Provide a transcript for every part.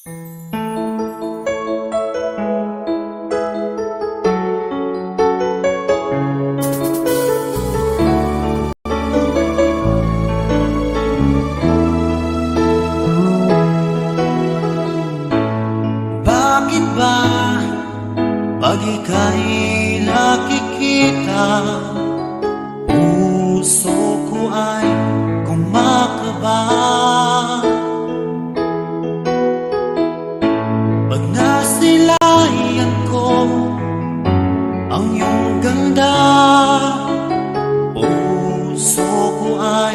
Bakit ba pag ika'y nakikita, puso ko ay kumakaba? Pag nasilayan ko ang iyong ganda, puso ko ay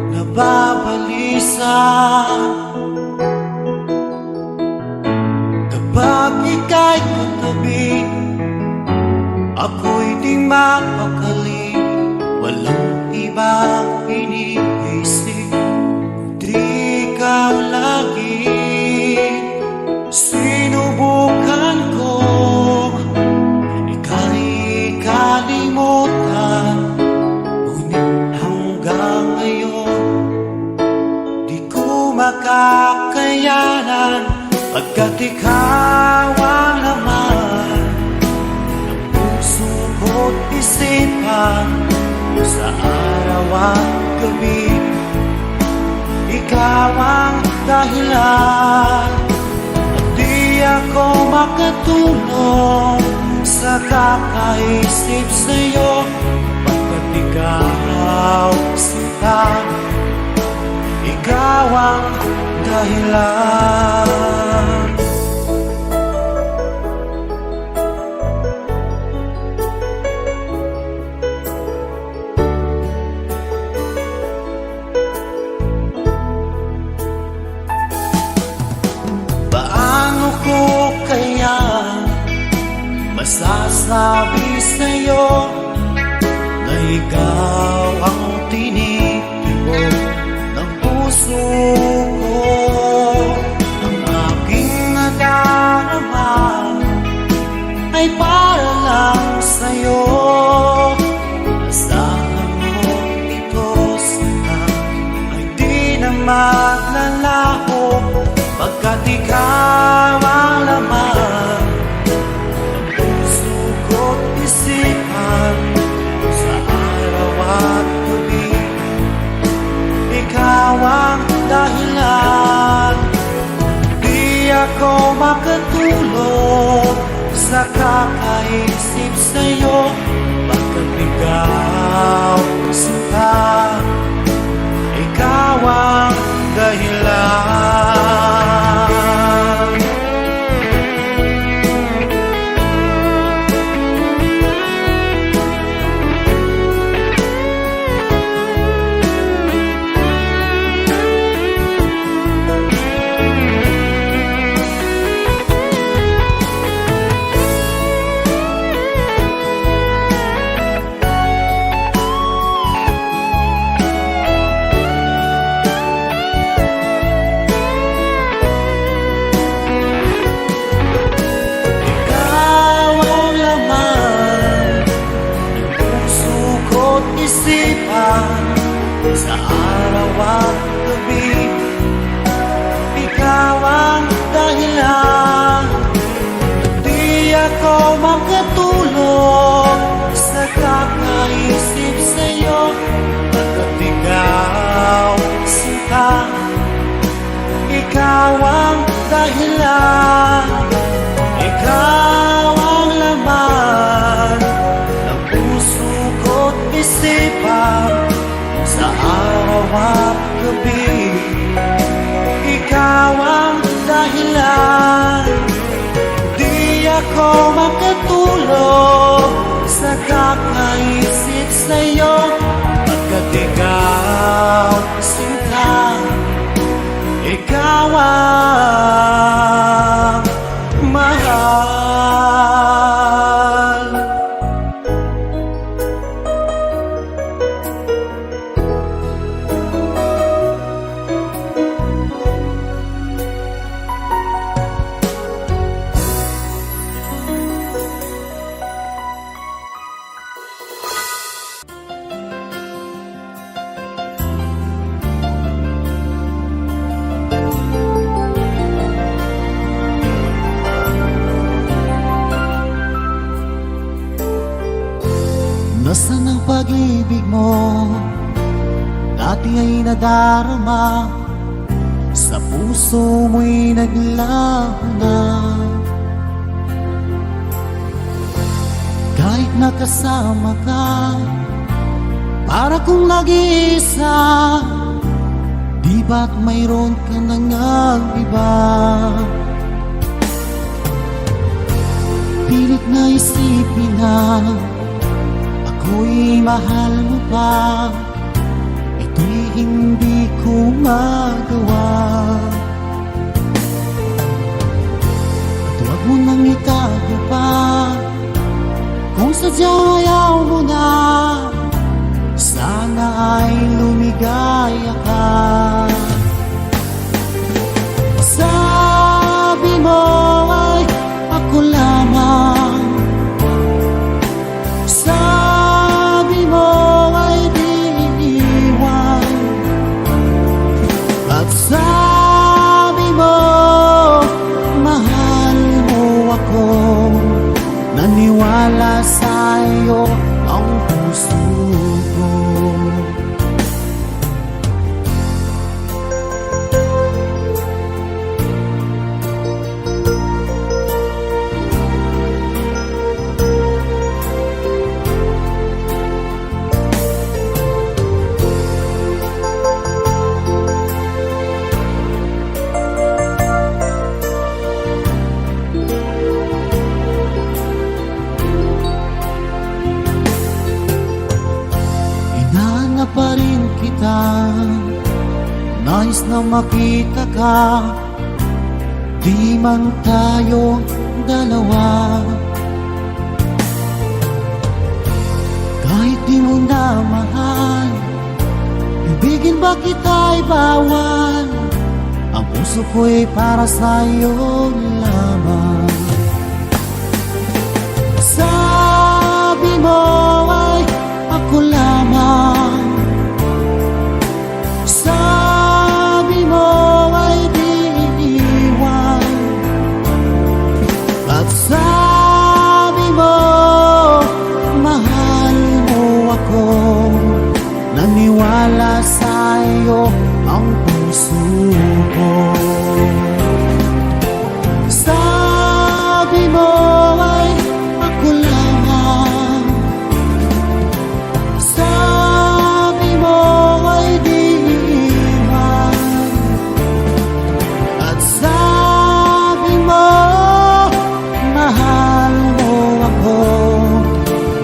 nababalisa. Kapag ika'y katabi, ako'y di mapakali. Walang ibang iniisip, kundi ikaw lagi. Sinubukan ko ika'y kalimutan, ngunit hanggang ngayon di ko makakayanan. Pagkat ikaw ang laman ng puso ko't isipan, sa araw at gabi, ikaw ang dahilan. At di ako makatulog sa kakaisip sa'yo, pagkat ikaw sinta, ikaw ang dahilan. Paano ko kaya masasabi sa'yo na ikaw ang tinitibok ng puso ko? Ang aking nadarama ay para lang sa'yo. Asahan mo ito sana ay di na maglalaho, pagkat ikaw ang laman ng puso ko't isipan, sa araw at gabi, ikaw ang dahilan. Di ako makatulog sa kakaisip sa'yo, pagkat ikaw sinta, ikaw ang dahilan. Sa araw at gabi, ikaw ang dahilan. Di ako makatulog sa kakaisip sa'yo, pagkat ikaw sinta, ikaw ang dahilan. Ikaw ang laman ng puso ko't isipan, sa araw at gabi, ikaw ang dahilan. Di ako makatulog sa kakaisip sa'yo, pagkat ikaw sinta, ikaw ang mahal. pag-ibig mo dati ay nadarama, sa puso mo'y naglaho na. Kahit nakasama ka, para kong nag-iisa, di ba't mayroon ka nang iba? Pilit na isipin na ako'y mahal mo pa, ito'y hindi ko magawa. At huwag mo nang itago pa, kung sadyang ayaw mo na, sana ay lumigaya ka. Sabi mo ay ako lamang, sabi mo ay di iiwan, at sabi mo mahal mo ako. Naniwala sa'yo ang puso ko. Pa rin kita, nais na makita ka, di man tayo dalawa. Kahit di mo na mahal, ibigin ba kita'y bawal? Ang puso ko'y para sa'yo lamang. Sabi mo ay ako lamang, sabi mo ay di iiwan, at sabi mo mahal mo ako. Naniwala sa'yo ang puso ko. Sabi mo ay ako lamang, sabi mo ay di iiwan, at sabi mo mahal mo ako.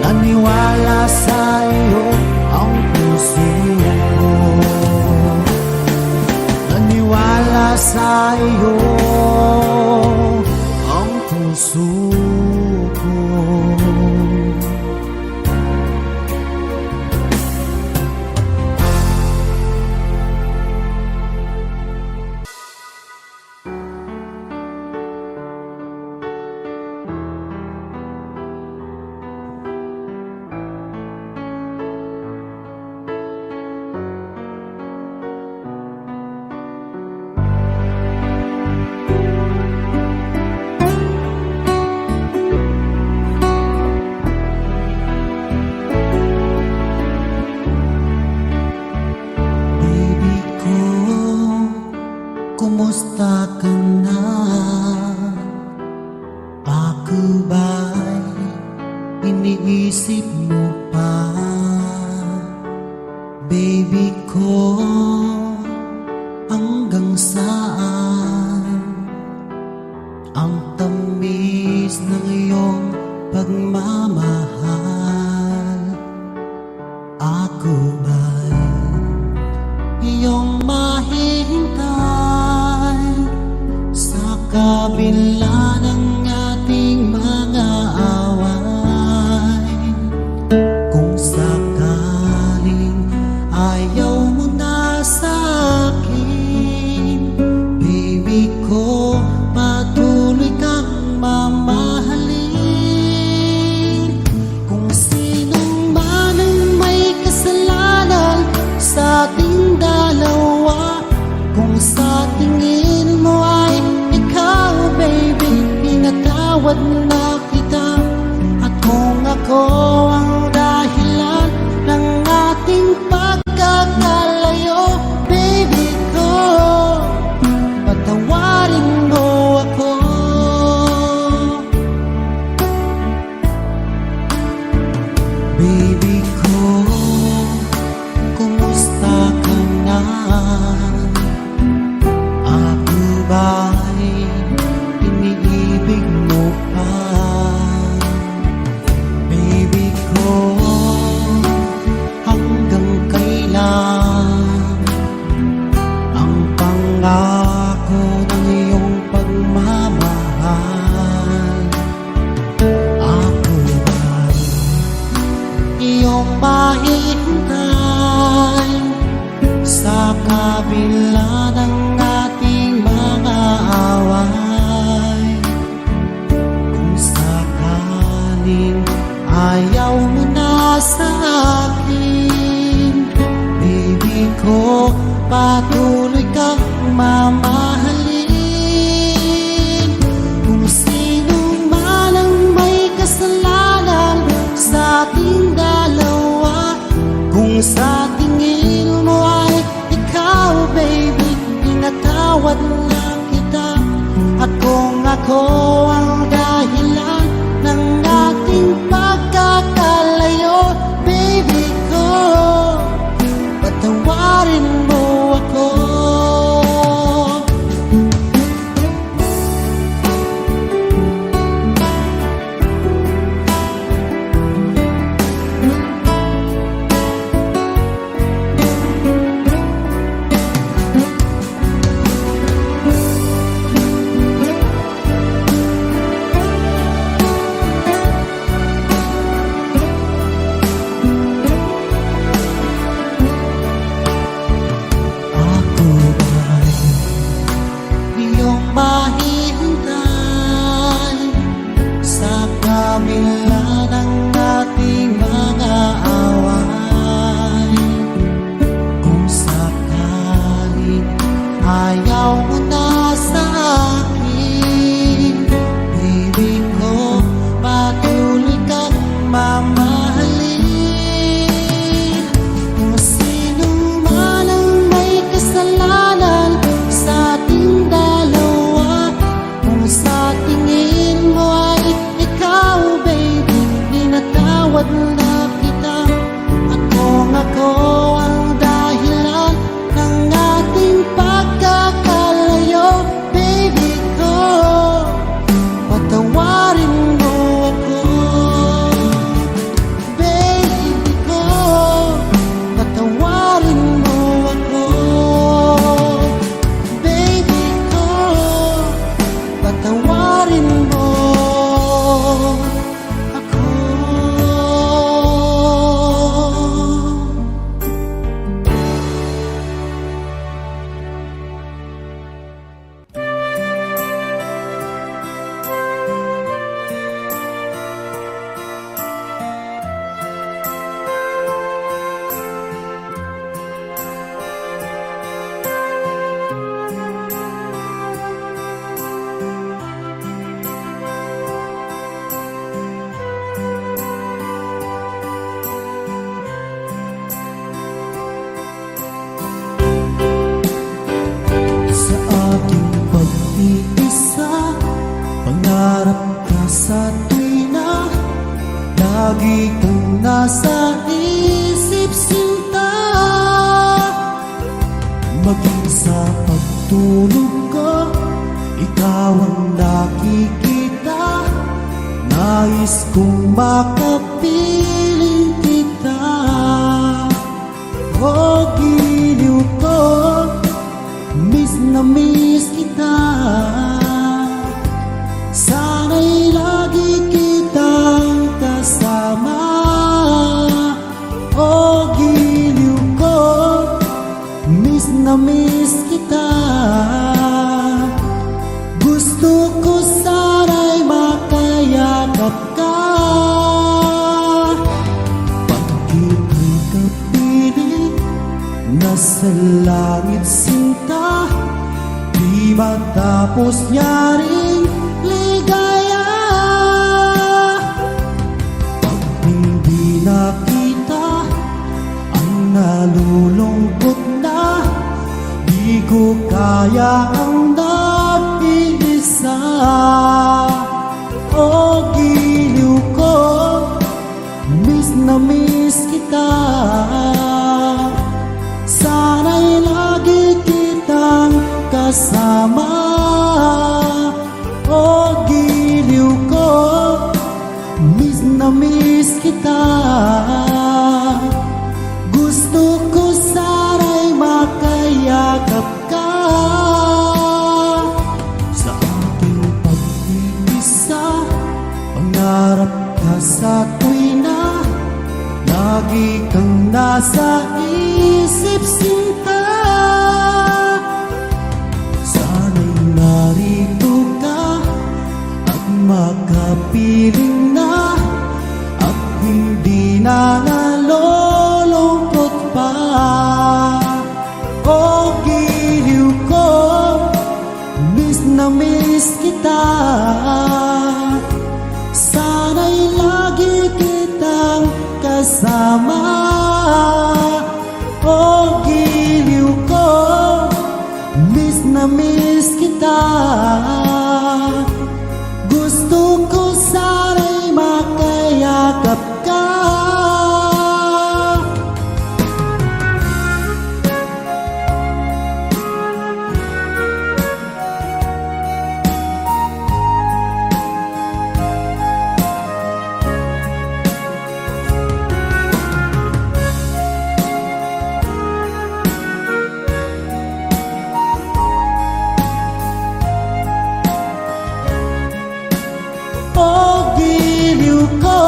Naniwala sa'yo ang puso ko. Naniwala sa'yo ang puso ko. Kumusta ka na? Ako ba'y iniisip mo pa? Baby ko, hanggang saan ang tamis ng iyong pagmamahal? Ako ba'y iyong mahihintay sa kabila ng ating mga away? Kung sakaling ayaw mo na sa akin, baby ko, patuloy kang mamahalin. Kung sinong man ang may kasalanan sa ating dalawa, kung sa tingin mo ay ikaw, baby, pinatawad na kita. At kung ako ang dahilan pangako ng iyong pagmamahal. Ako ba'y iyong mahihintay sa kabila ng ating mga away? Kung sakaling ayaw mo na sa akin, baby ko, patuloy kang mamahalin. Kung sino man ang may kasalanan sa ating dalawa, kung sa tingin mo ay ikaw, baby, pinatawad na kita. At kung ako ang dahilan ng ating pagkakalayo, baby ko, patawarin mo ako. Mahihintay sa kabila ng ating mga away. Kung sakaling ayaw mo na sa akin, baby ko, patuloy kang mamahalin. Kung sino man ang may kasalanan sa ating dalawa, kung sa tingin mo ay ikaw, baby, pinatawad na kita. At kung ako ang dahilan ng ating pagkakalayo, baby ko, patawarin mo ako. Baby ko, patawarin mo ako. Baby ko, patawarin mo ako. Sa aking pag-iisa, pangarap ka sa tuwina, lagi kang nasa isip, sinta. Maging sa pagtulog ko, ikaw ang nakikita. Nais kong makapiling kita. O giliw ko, miss na miss kita. Sana'y lagi kitang kasama. O giliw ko, miss na miss kita. Gusto ko sana'y makayakap ka. Pag-ibig kapiling nasa langit, sinta, di matapos nyaring ligaya. Pag hindi nakita ang nalulungkot na, di ko kaya ang nag-iisa. O giliw ko, miss na miss kita. Sana'y lagi kitang kasama. O giliw ko, miss na miss kita. Gusto ko sana'y makayakap ka. Miss na miss kita. Gusto ko sana'y makayakap ka. Oh, giliw ko,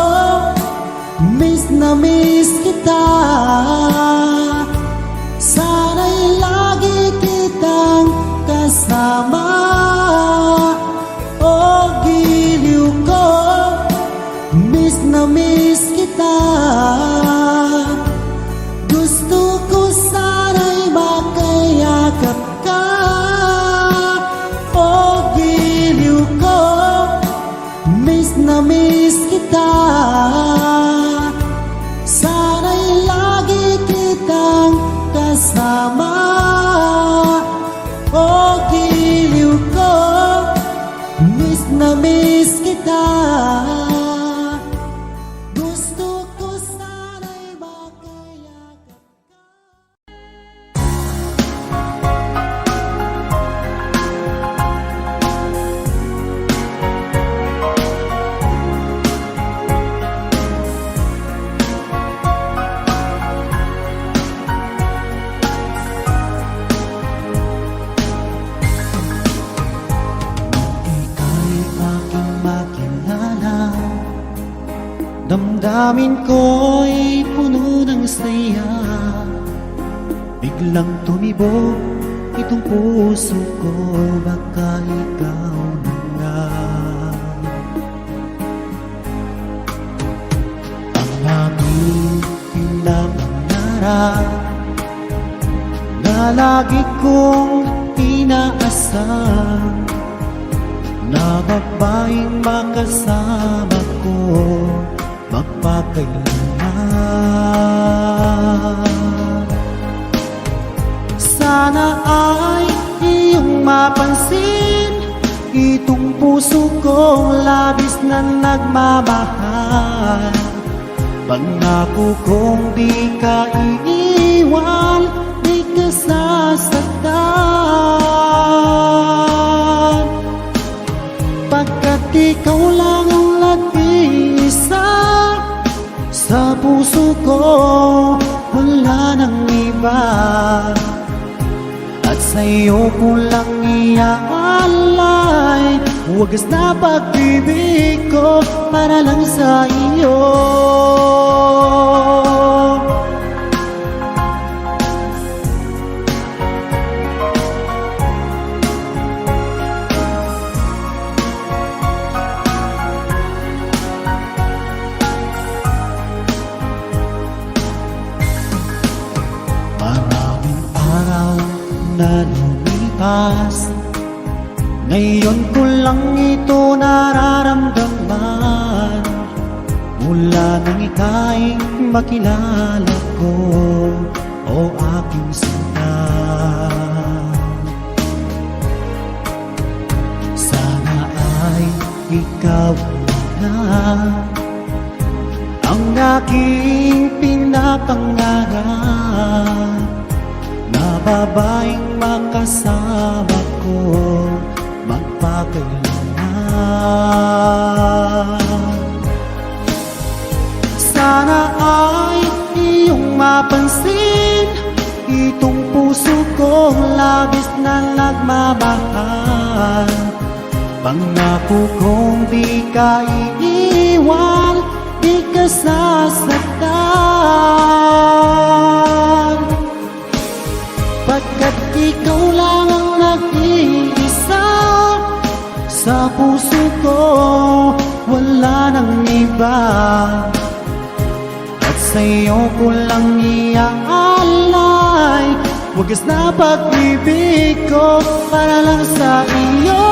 miss na miss kita. Sana'y lagi kitang kasama. Oh, giliw ko, miss na miss kita. Gusto ko sana'y makayakap ka. Oh, giliw ko, miss na miss kita. Sana'y lagi kitang kasama. Oh, giliw ko, miss na miss kita. Gusto ko sana'y makayakap ka. Ika'y aking makilala, damdamin ko'y puno ng saya. Biglang tumibok itong puso ko, baka ikaw na nga. Ang aming pinapangarap na lagi kong inaasam, na babaeng makasama ko magpakailanman. Sana ay iyong mapansin itong puso kong labis na nagmamahal. Pangako kong di ka iiwan, di ka sasaktan. Pagkat ikaw lang ang nag-iisa sa puso ko, wala nang iba. At sa'yo ko lang iaalay wagas na pag-ibig ko para lang sa iyo. Maraming araw na lumipas, ngayon ko lang ito nararamdaman. Mula nang ika'y makilala ko, o aking sinta. Sana ay ikaw na ang aking pinapangarap, na babaeng makasama ko magpakailanman. Sana ay iyong mapansin itong puso kong labis na nagmamahal. Pangako kong di ka iiwan, di ka sasaktan. Pagkat ikaw lang ang nag-iisa sa puso ko, wala nang iba. At sa'yo ko lang iaalay wagas na pag-ibig ko para lang sa iyo.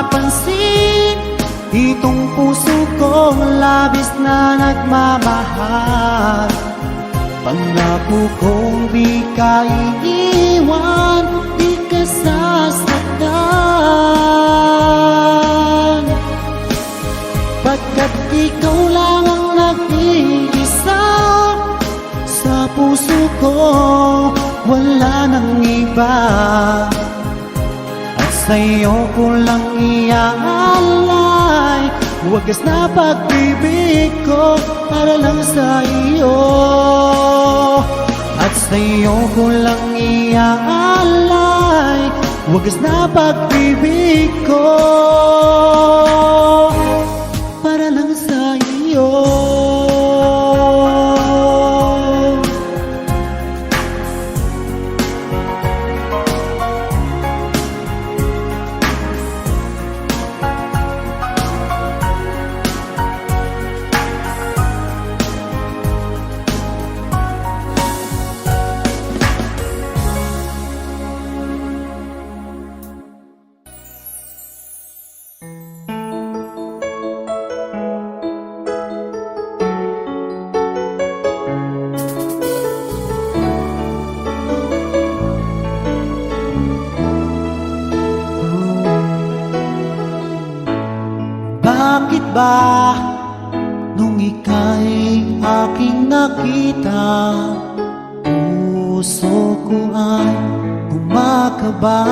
mapansin itong puso kong labis na nagmamahal. Pangako kong di ka iiwan, di ka sasaktan, pagkat ikaw lang ang nag-iisa sa puso ko, wala nang iba. At sa'yo ko lang iaalay wagas na pag-ibig ko para lang sa iyo. At sa'yo ko lang iaalay wagas na pag-ibig ko para lang sa iyo. Bakit ba nung ika'y aking nakita, puso ko ay kumakaba?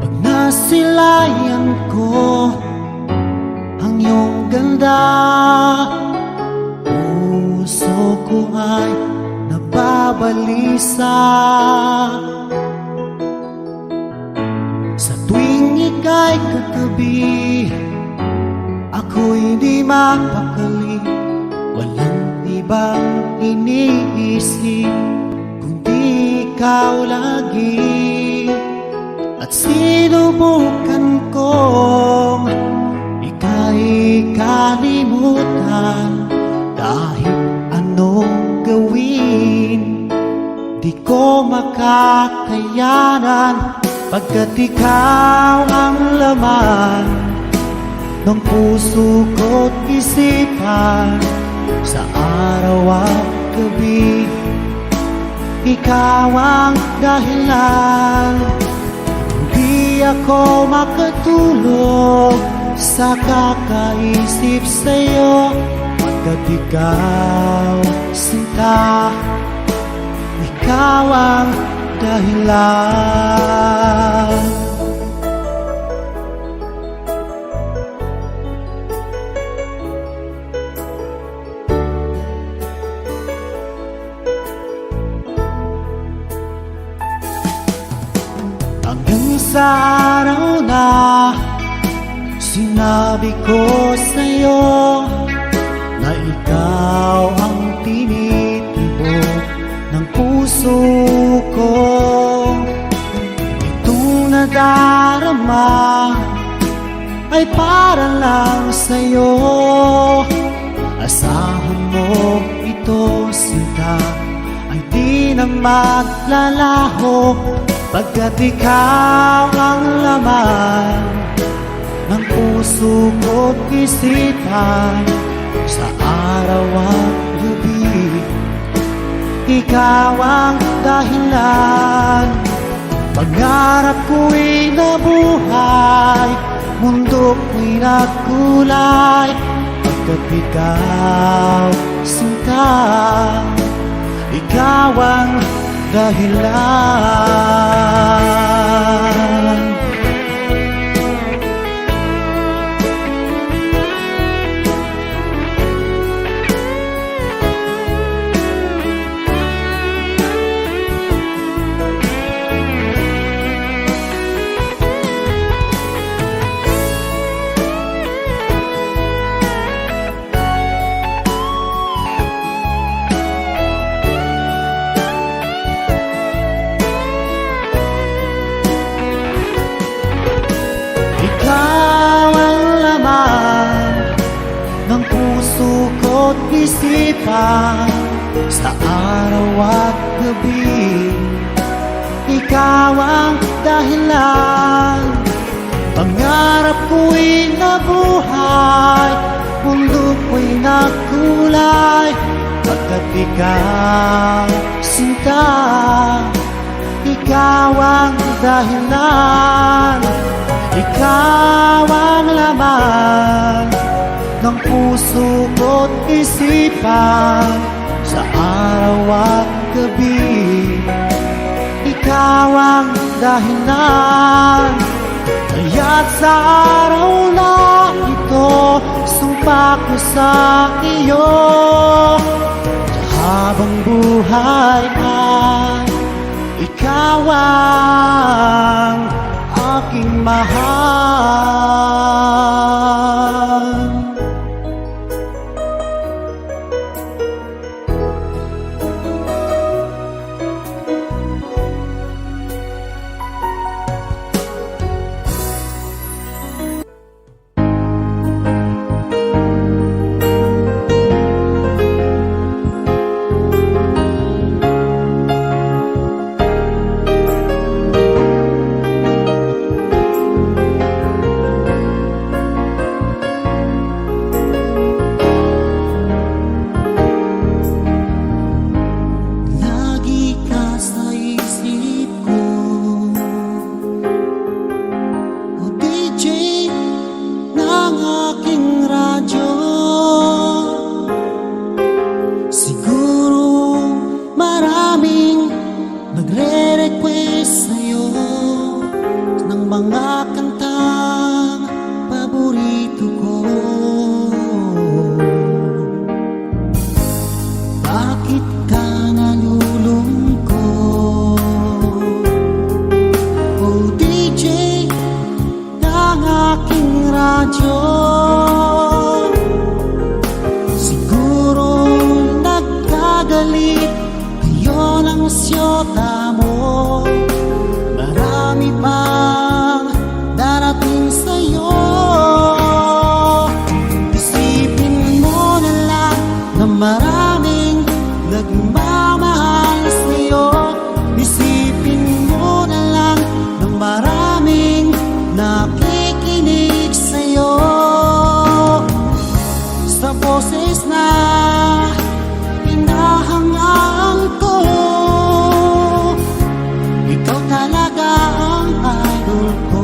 Pag nasilayan ko ang iyong ganda, puso ko ay nababalisa. Sa tuwing ika'y katabi, ako'y di mapakali. Walang ibang iniisip kundi ikaw lagi. At sinubukan kong ika'y kalimutan, kahit anong gawin di ko makakayanan, pagkat ikaw ang laman ng puso ko't isipan. Sa araw at gabi, ikaw ang dahilan. Hindi ako makatulog sa kakaisip sa'yo, pagkat ikaw, sinta, ikaw ang dahilan. Hanggang sa araw na sinabi ko sa'yo na ikaw ang tinitibok ng puso ko. Itong nadarama ay para lang sa'yo. Asahan mo ito, sinta, ay di na maglalaho, pagkat ikaw ang laman ng puso ko't isipan. Sa araw at gabi, ikaw ang dahilan. Pangarap ko'y nabuhay, mundo ko'y nagkulay, pagkat ikaw, sinta, ikaw ang dahilan. Ng puso ko't isipan. Sa araw at gabi, ikaw ang dahilan. Pangarap ko'y nabuhay, mundo ko'y nagkulay, pagkat ikaw, sinta, ikaw ang dahilan. Ikaw ang laman ng puso ko't isipan, sa araw at gabi. Ikaw ang dahilan, kaya't sa araw na ito, sumpa ko sa iyo. Sa habang buhay ay ikaw ang aking mahal. Nagre-request sa'yo ng mga kantang paborito ko. Bakit ka nalulungkot? Oh DJ ng aking radyo, siguro nagkagalit ngayon ang siyota mo. Marami pang darating sa'yo. Isipin mo na lang na maraming nagmamahal sa'yo. Isipin mo na lang na maraming nakikinig sa'yo. Sa boses na hinahangaan ko, ikaw talaga ang idol ko.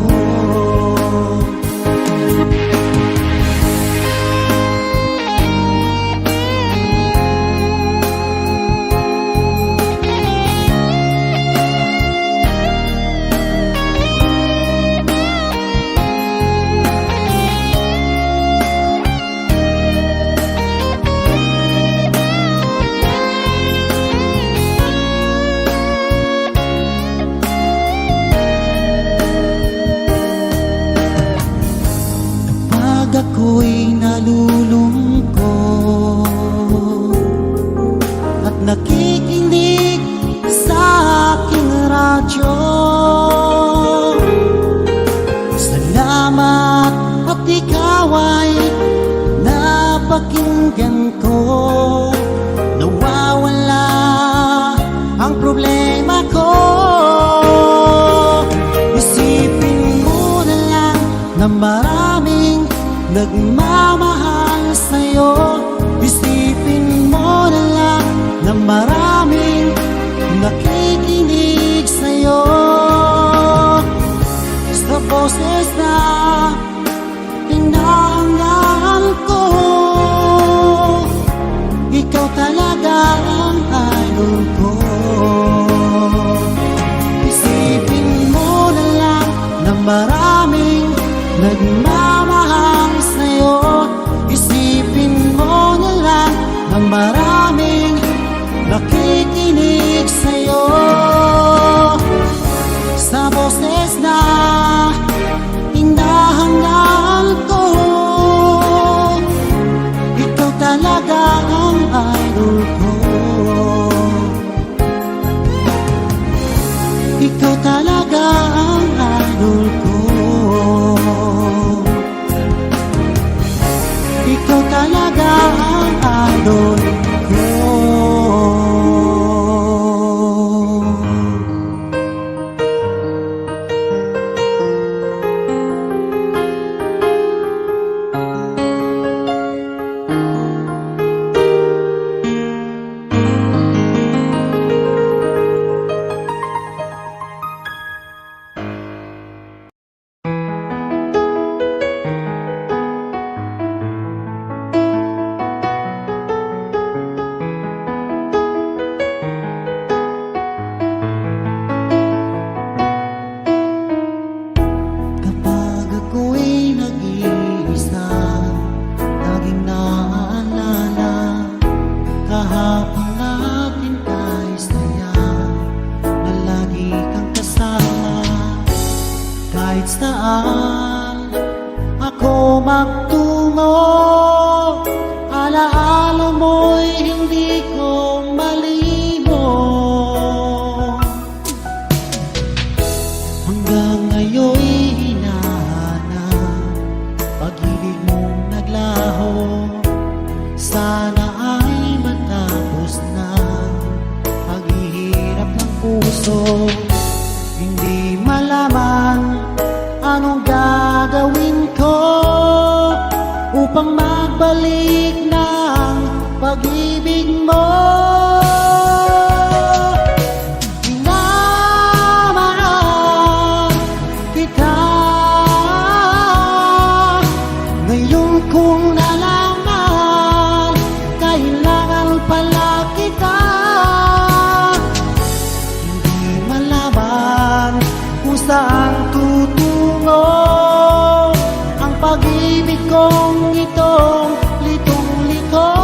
Ako'y nalulungkot at nakikinig sa aking radyo. Salamat at ikaw ay napakinggan ko. Nawawala ang problema ko. Isipin mo na lang na maraming nagmamahal sa'yo. Isipin mo na lang na maraming nakikinig sa'yo. Sa boses na hinahangaan ko, ikaw talaga ang idol ko. Isipin mo na lang na maraming nagmamahal sa'yo. Isipin mo na lang na maraming nakikinig sa'yo. Sa boses na hinahangaan ko, ikaw talaga ang idol ko. Ikaw talaga ang idol ko. Ikaw talaga ang idol ko. alaala mo'y hindi ko malimot. Hanggang ngayon'y hinahanap pag-ibig mong naglaho. Sana ay matapos na paghihirap ng puso. Hindi malaman anong gagawin ko upang magbalik ng pag-ibig mo. Minamahal kita, ngayon kong nalaman, kailangan pala kita. Hindi malaman kung saan tutungo ang pag-ibig kong itong litong-lito.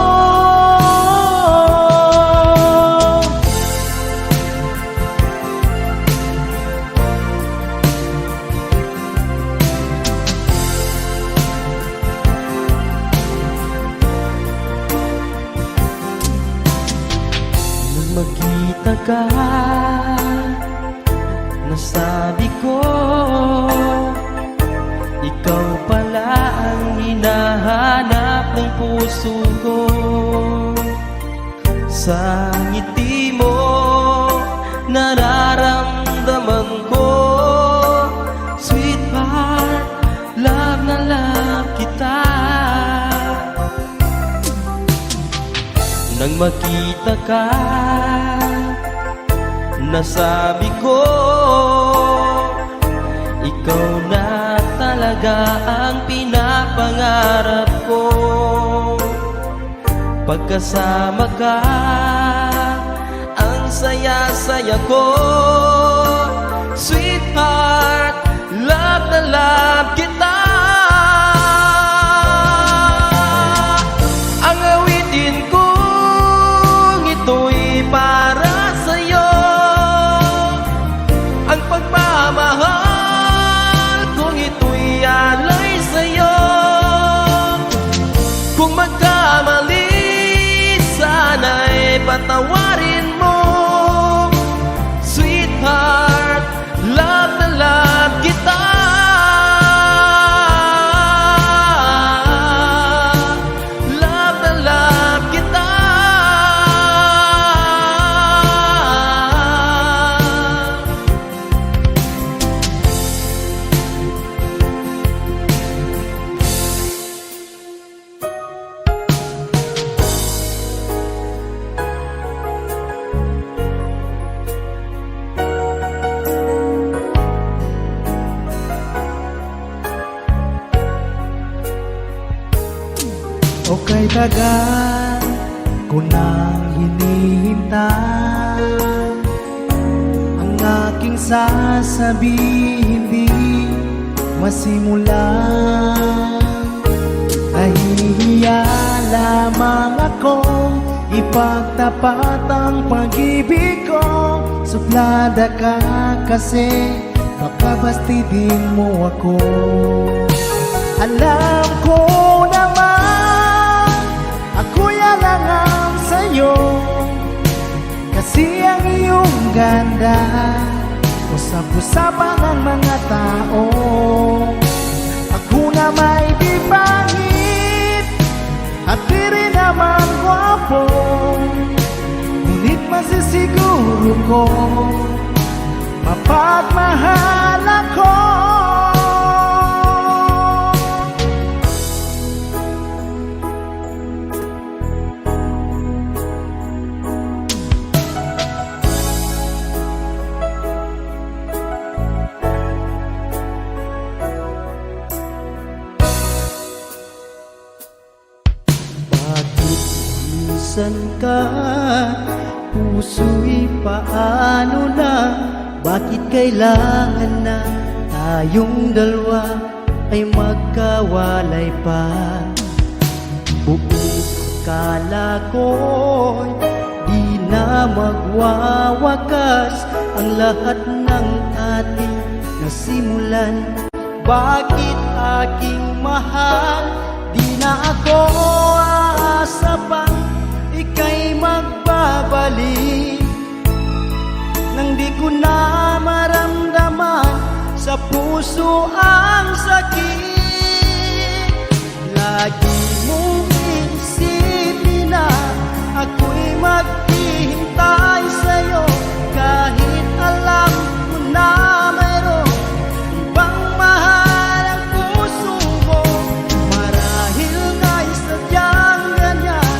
Nung magkita ka, nasabi ko, ikaw pala ang hinahanap ng puso ko. Sa ngiti mo, nararamdaman ko, sweetheart, love na love kita. Nang makita ka, nasabi ko, ikaw na talaga ang pinapangarap ko. Pagkasama ka, ang saya-saya ko. Sweetheart, love na love kita. Ang awitin kong ito'y para sa'yo. Ang pagmamahal kung ito'y alay sa'yo. Kung magkamali, sana'y patawarin mo. Sweetheart, love na love kita. Love na love kita. O kay tagal ko nang hinihintay ang aking sasabihin, di masimulan. Nahihiya lamang akong ipagtapat ang pag-ibig ko. Suplada ka kasi baka bastidin mo ako. Alam ko naman ako'y alangan sa'yo, kasi ang iyong ganda usap-usapan ng mga tao. Ako na may di pangit at di rin naman gwapo, ngunit masisiguro ko mapagmahal ako. Minsan ka, puso'y paano na? Bakit kailangan na tayong dalawa ay magkawalay pa? Buong akala ko'y di na magwawakas ang lahat ng ating nasimulan. Bakit aking mahal, di na ako aasa puso ang sakit. Lagi mong iisipin na ako'y maghihintay sa'yo, kahit alam ko na mayroong ibang mahal ang puso mo. Marahil nga'y sadyang ganyan,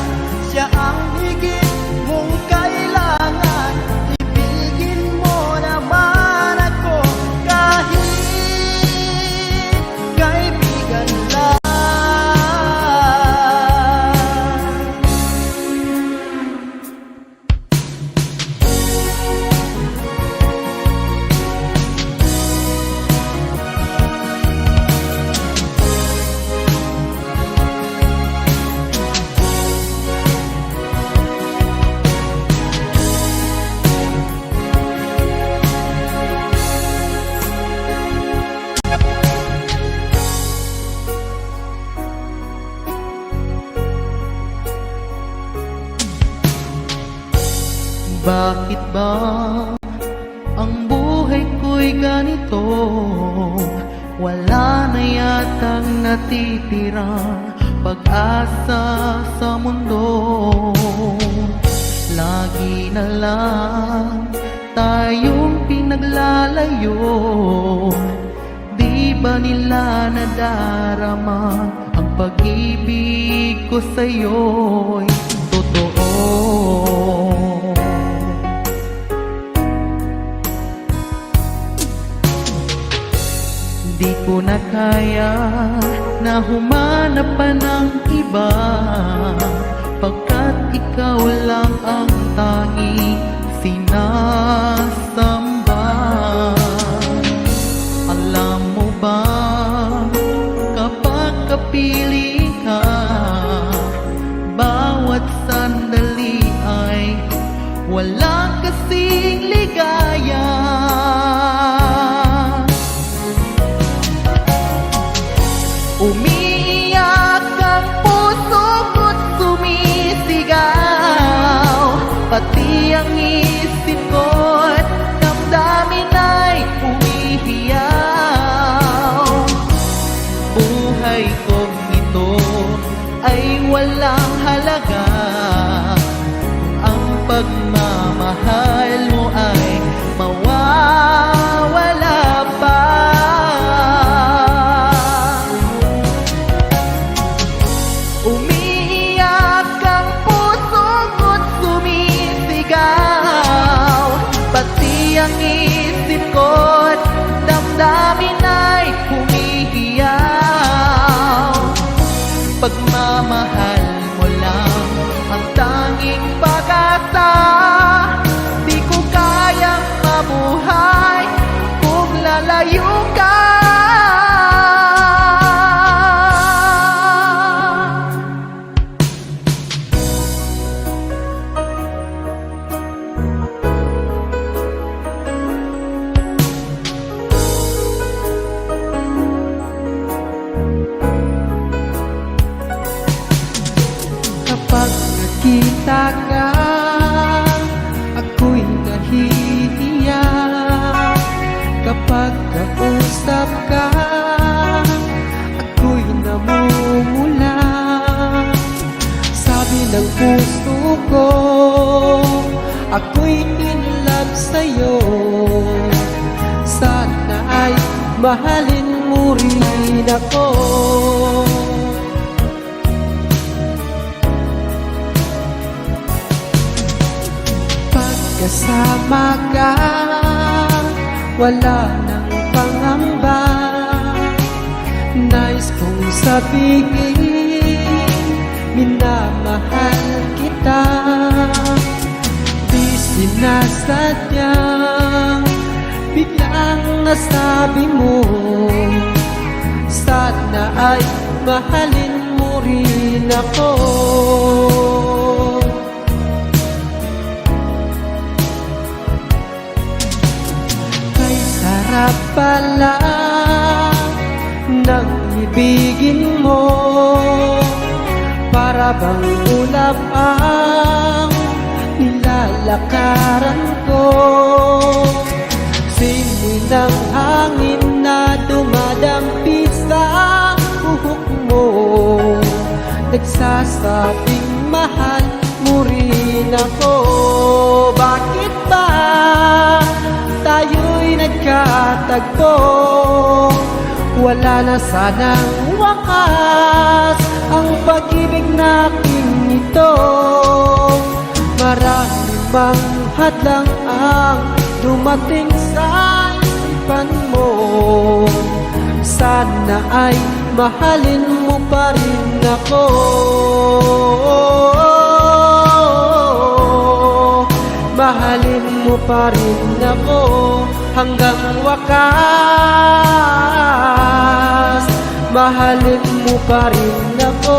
siya ang higit mong kailangan. Ibigin mo naman ako kahit kaibigan lang. Bakit ba ang buhay ko'y ganito? Wala na yatang natitirang pag-asa sa mundo. Lagi na lang tayong pinaglalayo. Di ba nila nadarama ang pag-ibig ko sa'yo'y totoo? Di ko na kaya na humanap pa ng iba, pagkat ikaw lang ang tanging sinasamba. Alam mo ba, kapag kapili ka, bawat sandali ay wala kasing ligaya. Umiiyak ang puso ko't sumisigaw, pati ang isip ko't damdamin ay umihiyaw. Buhay kong ito ay walang halaga, ang pagmamahal mo ay mawawala pa. Umiiyak ang puso ko't sumisigaw, pati ang isip ko't damdamin ay humihiyaw. Pagmamahal mo lang ang tanging pag-asa, di ko kayang mabuhay kung lalayo ka. Kapag nakita ka, ako'y nahihiyak. Kapag kausap ka, ako'y namumula. Sabi ng puso ko, ako'y in love sa'yo. Sana ay mahalin mo rin ako. Kasama ka, wala nang pangamba. Nais kong sabihin, minamahal kita. Di sinasadyang biglang nasabi mo, sana ay mahalin mo rin ako. Sarap pala ng ibigin mo, para bang ulap ang nilalakaran ko. Simoy ng hangin na dumadampi sa buhok mo, nagsasabing mahal mo rin ako. Bakit ba tayo'y nagkatagpo? Wala na sanang wakas ang pag-ibig natin ito. Marami bang hadlang ang dumating sa isipan mo? Sana ay mahalin mo pa rin ako. Mahalin mo pa rin ako hanggang wakas. Mahalin mo pa rin ako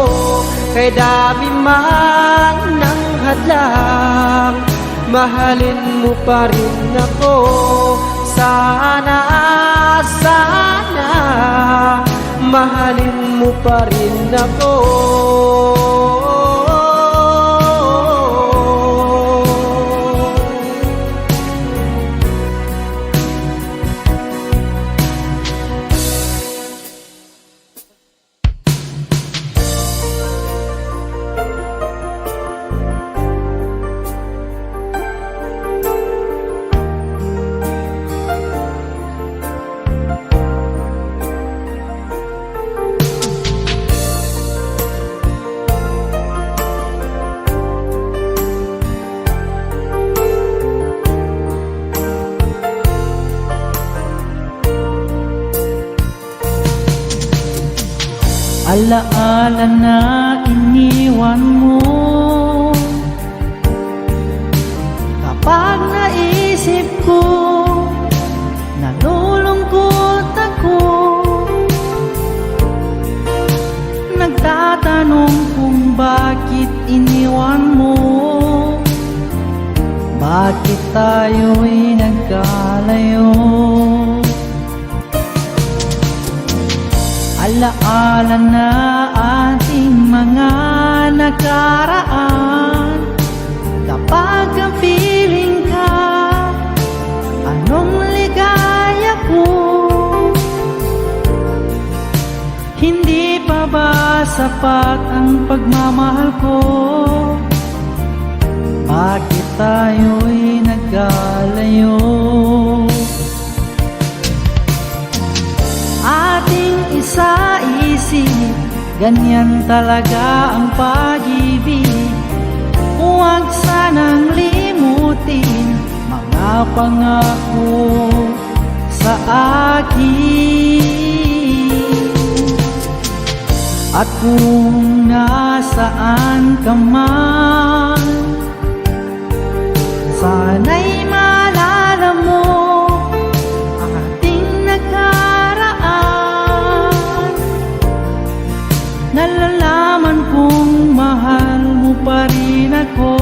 kay dami man ng hadlang. Mahalin mo pa rin ako. Sana, sana mahalin mo pa rin ako. Alaala na iniwan mo, kapag naisip ko, nalulungkot ako. Nagtatanong kung bakit iniwan mo, bakit tayo'y nagkalayo. Alaala na ating mga nakaraan. Kapag ang feeling ka, anong ligaya ko? Hindi pa ba sapat ang pagmamahal ko? Bakit tayo'y nagkalayo? Ating isa-isip, ganyan talaga ang pag-ibig. Huwag sanang limutin mga pangako sa akin. At kung nasaan ka man, sana'y maalala mo nalalaman kong mahal mo pa rin ako,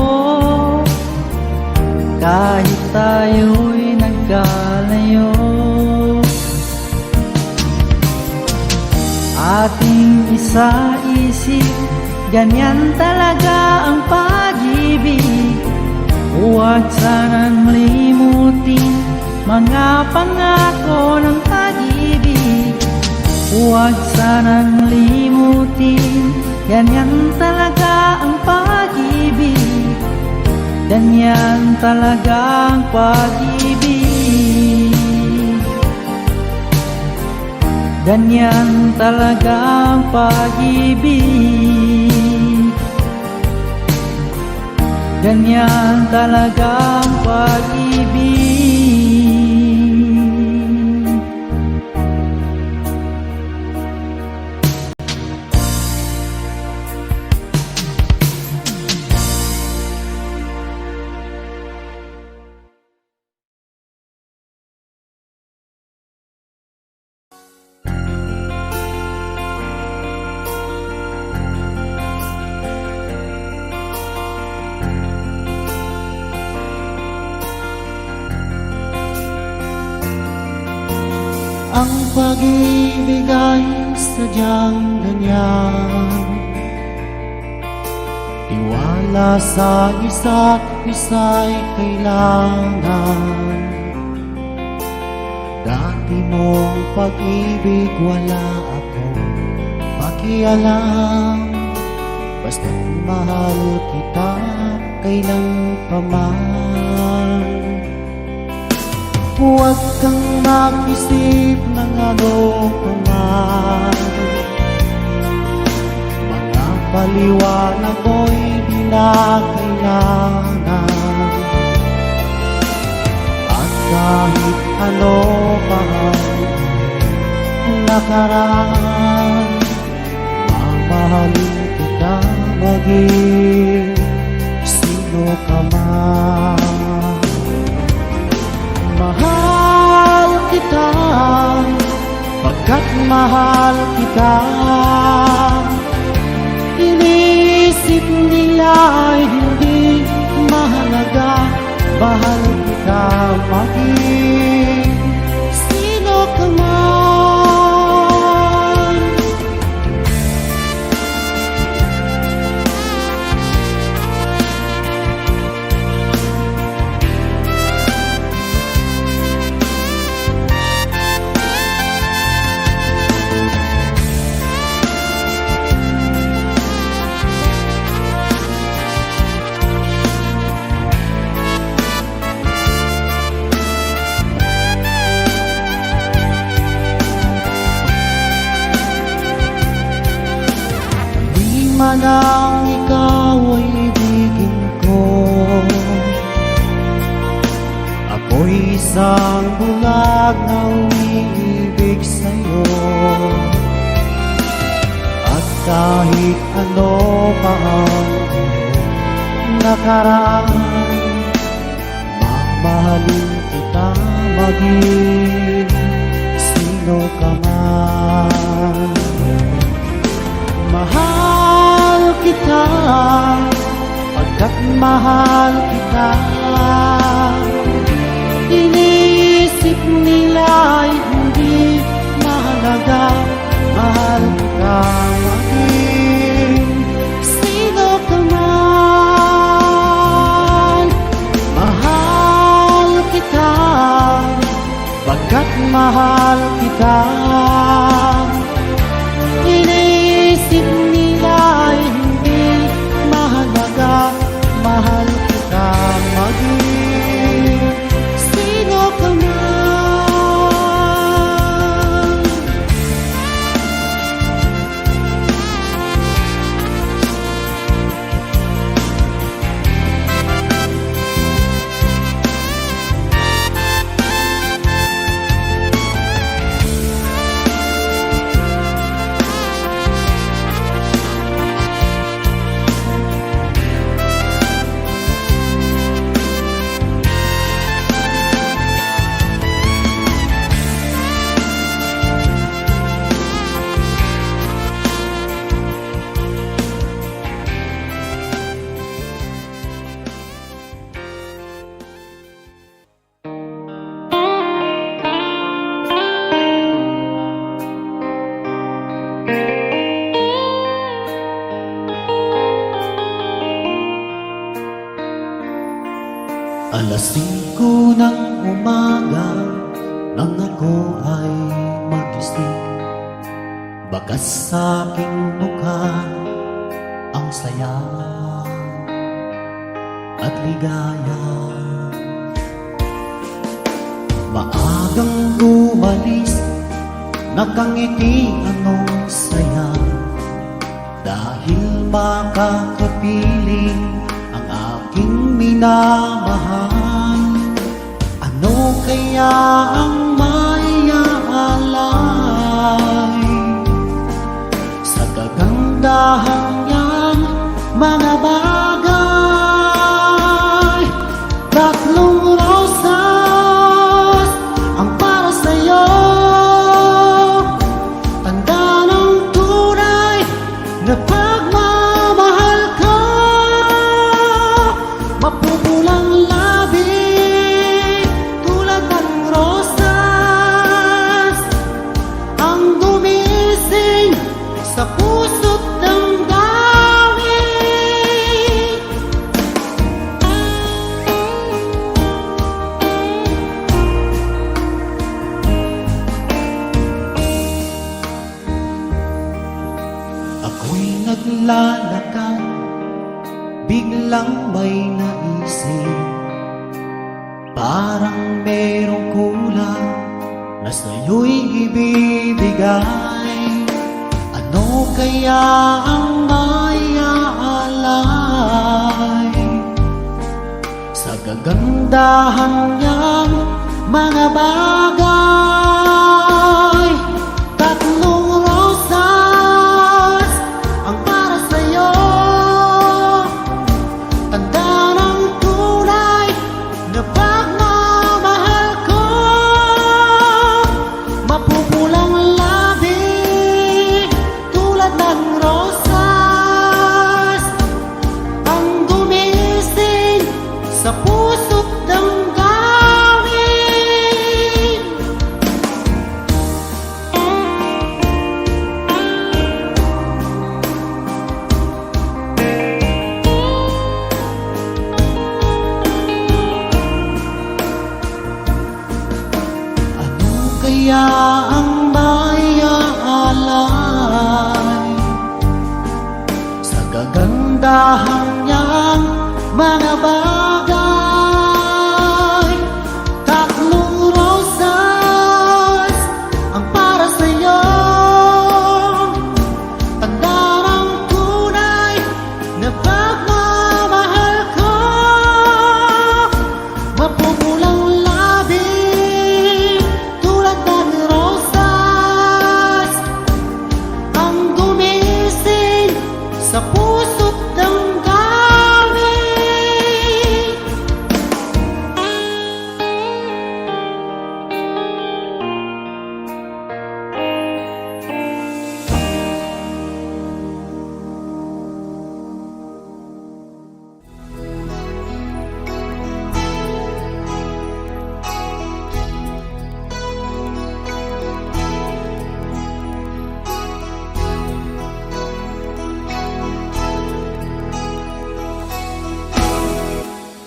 kahit tayo'y nagkalayo. Ating isa-isip, ganyan talaga ang pag-ibig. Huwag sanang limutin mga pangako ng pag-ibig. Huwag sanang limutin, ganyan talaga ang pag-ibig. Ganyan talaga ang pag-ibig. Ganyan talaga ang pag-ibig. Ganyan talaga ang pag-ibig. Ang pag-ibig ay sadyang ganyan, tiwala sa isa't isa'y kailangan. Sabi mong pag-ibig wala akong pakialam, basta't mahal kita kailan pa man. Huwag kang mag-isip ng ano pa man, mga paliwanag mo'y di na kailangan. At kahit ano pa ang nakaraan, mamahalin kita maging sino ka man. Mahal kita, pagkat mahal kita. Iniisip nila ay hindi mahalaga, mahal kita maging sino ka man. Manang ikaw ay ibigin ko, ako'y isang bulag na umiibig sa'yo. At kahit ano pa ang nakaraan, mamahalin kita maging sino ka man. Mahal kita, pagkat mahal kita. Iniisip nila ay hindi mahalaga, mahal kita maging sino ka man. Mahal kita, pagkat mahal kita. Iniisip nila ay hindi mahalaga, mahal kita maging sino ka man. Alas 5 ng umaga nang ako ay magising, bakas sa aking mukha ang saya at ligaya. Maagang umalis, nakangiti anong saya, dahil makakapiling ang aking minamahal. Ano kaya ang maiaalay sa kagandahan niyang mga bagay? Tatlong rosas ang para sa'yo, tanda ng tunay na pagmamahal ko. Mapupulang labi tulad ng rosas ang gumising sa puso't damdamin. biglang may naisip, parang merong kulang na sa'yo'y ibibigay. Ano kaya ang maiaalay sa kagandahan niyang mga bagay? Tatlong rosas ang para sa'yo, tanda ng tunay na pagmamahal ko. Mapupulang labi tulad ng rosas ang gumising sa puso't damdamin. Ano kaya ang maiaalay sa kagandahan niyang mga bagay? Tatlong rosas ang para sa'yo, tanda ng tunay na pagmamahal ko. Mapupulang labi tulad ng rosas ang gumising sa puso't damdamin.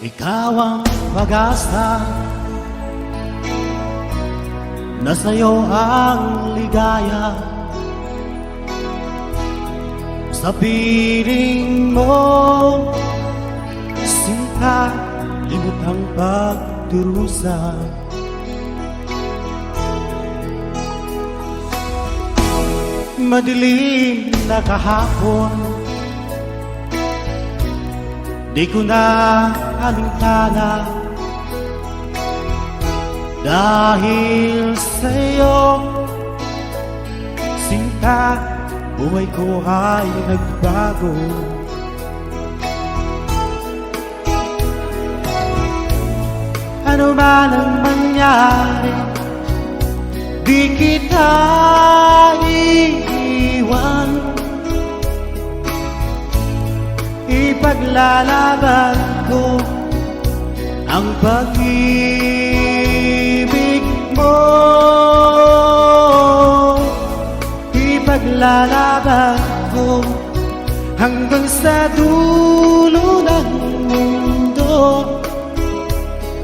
Ikaw ang pag-asa, na sa'yo ang ligaya. Sa piling mo, sinta, limot ang pagdurusa. Madilim na kahapon, di ko na alintana, dahil sa'yo, sinta, buhay ko ay nagbago. Ano man ang mangyari, di kita iiwan. Ipaglalaban ko ang pag-ibig mo. Ipaglalaban ko hanggang sa dulo ng mundo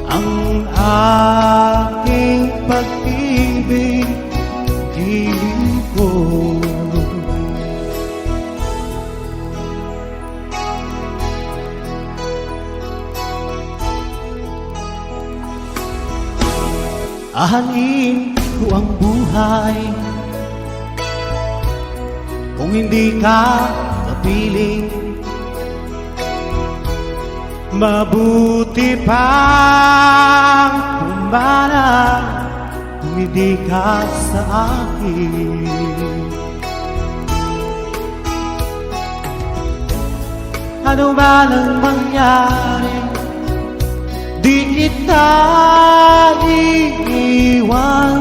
ang aking pag-ibig, giliw ko. Ahalin ko ang buhay kung hindi ka kapiling. Mabuti pang kumana kung hindi ka sa akin. Ano man ang mangyari, di kita iiwan.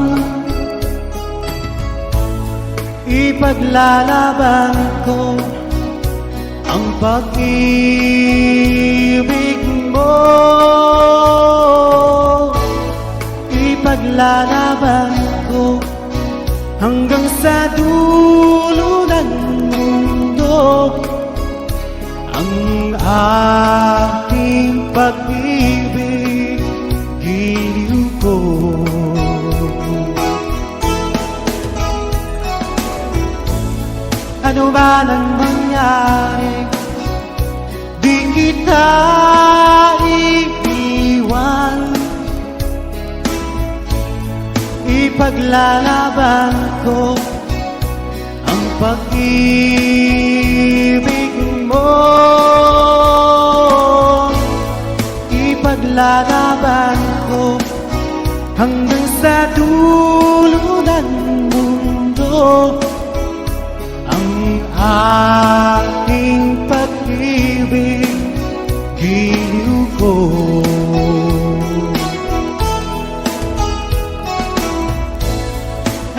Ipaglalaban ko ang pag-ibig mo. Ipaglalaban ko hanggang sa dulo ng mundo ang aking pag-ibig, giliw ko. Ano man ang mangyari, di kita iiwan, ipaglalaban ko ang pag-ibig mo. Ipaglalaban ko hanggang sa dulo ng mundo ang ating pag-ibig, giliw ko.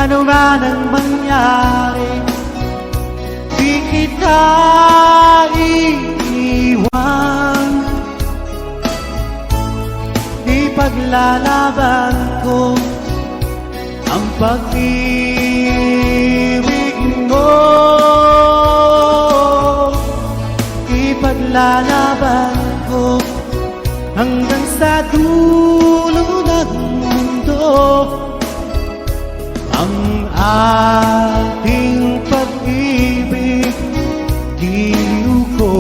Ano man ang mangyari, di kita iiwan, ipaglalaban ko ang pag-ibig mo. Ipaglalaban ko hanggang sa dulo ng mundo ang ating pag-ibig, giliw ko.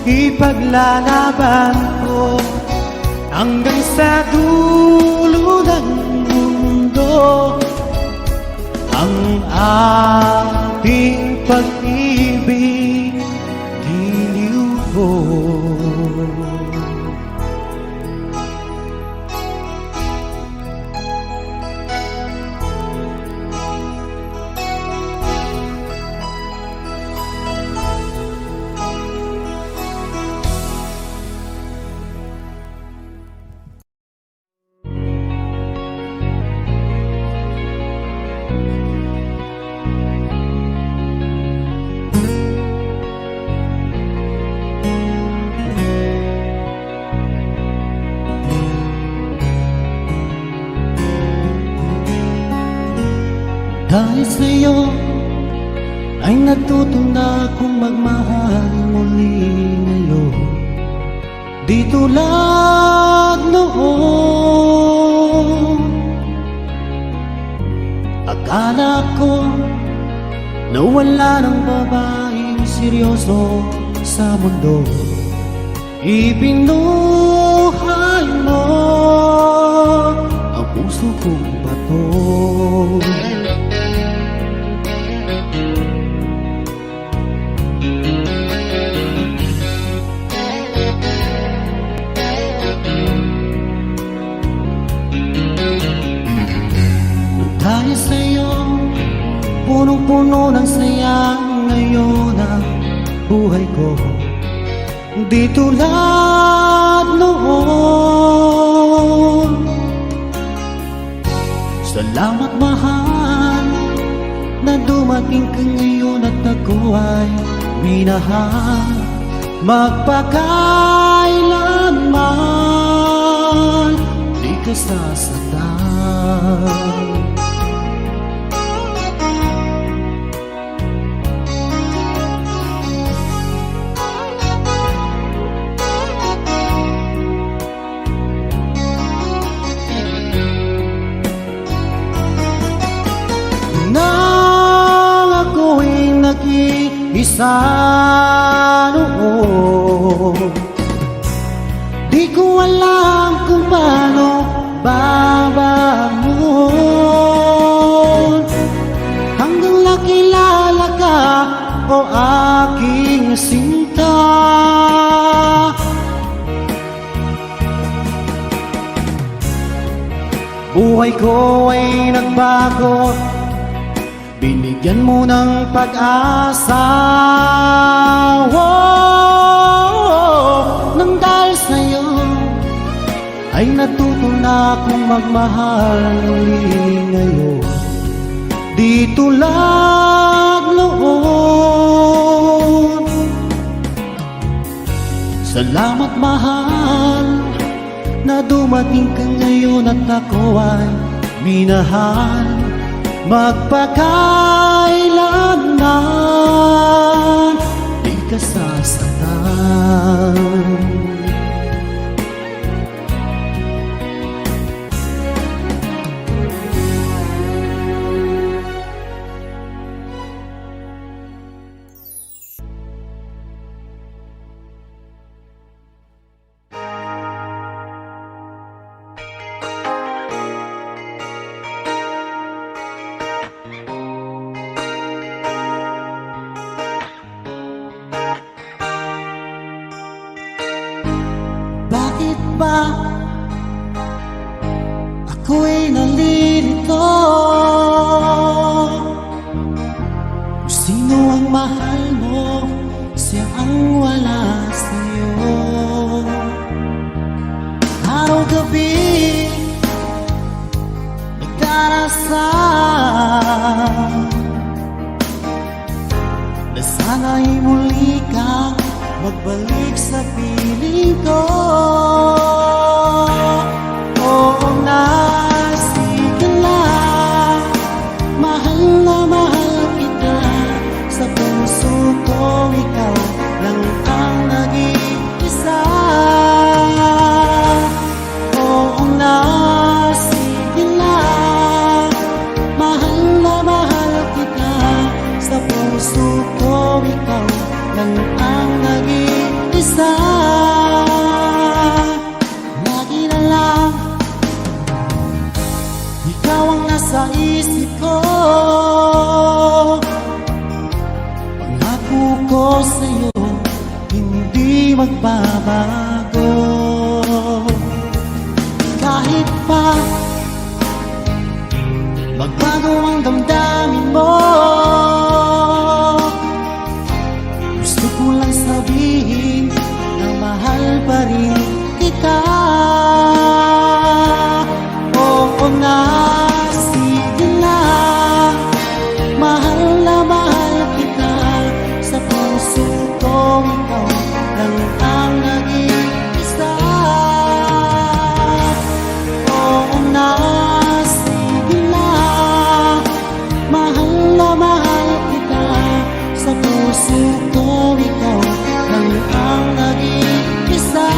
Ipaglalaban ko hanggang sa dulo ng mundo ang ating pag-ibig, giliw ko. Dahil sa'yo ay natuto na akong magmahal muli ngayon, di tulad noon. Akala ko na wala ng babaeng seryoso sa mundo, ibinuhay mo ang puso kong bato. Dahil sa'yo, punong-puno ng saya ngayon ang buhay ko, di tulad noon. Salamat mahal na dumating ka ngayon at ako ay minahal magpakailanman, di ka sasaktan. Isa noon, di ko alam kung paano babangon hanggang nakilala ka, o aking sinta. Buhay ko ay nagbago, binigyan mo ng pag-asa. Nang dahil sa'yo ay natuto na akong magmahal muli ngayon, di tulad noon. Salamat mahal na dumating ka ngayon at ako ay minahal magpakailanman, di ka sasaktan. mahal mo, siya ang wala sa'yo. Araw-gabi nagdarasal na sana'y muli kang magbalik sa piling ko. Oo na, sige lang, mahal na mahal kita. Sa puso ko ikaw lang ang nag-iisa. Oo na, sige lang, mahal na mahal kita. Sa puso ko ikaw lang ang nag-iisa. Lagi na lang ikaw ang nasa isip ko. Pangako ko sa'yo hindi magbabago. Kahit pa magbago ang damdamin mo, gusto ko lang sabihin na mahal pa rin kita. Oo na, sige lang, mahal na mahal kita. Sa puso ko ikaw lang ang nag-iisa. Oo na, sige lang, mahal na mahal kita. Sa puso ko ikaw lang ang nag-iisa.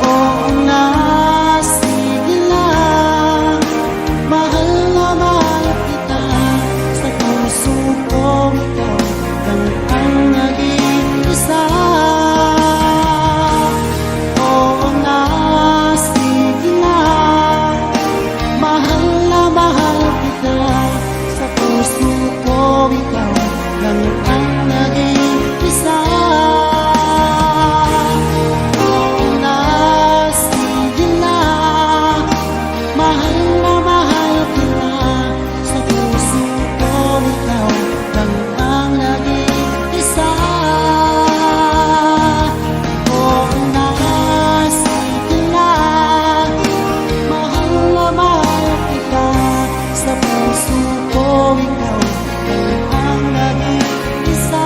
Oo na, sige lang, mahal na mahal kita. Sa puso ko ikaw lang ang nag-iisa. Oo na, sige lang, mahal na mahal kita. Sa puso ko ikaw lang ang nag-iisa. Oo na, sige lang, mahal na mahal kita. Sa puso ko ikaw lang ang nag-iisa. Oo na, sige lang, mahal na mahal kita. Sa puso ko ikaw lang ang nag-iisa.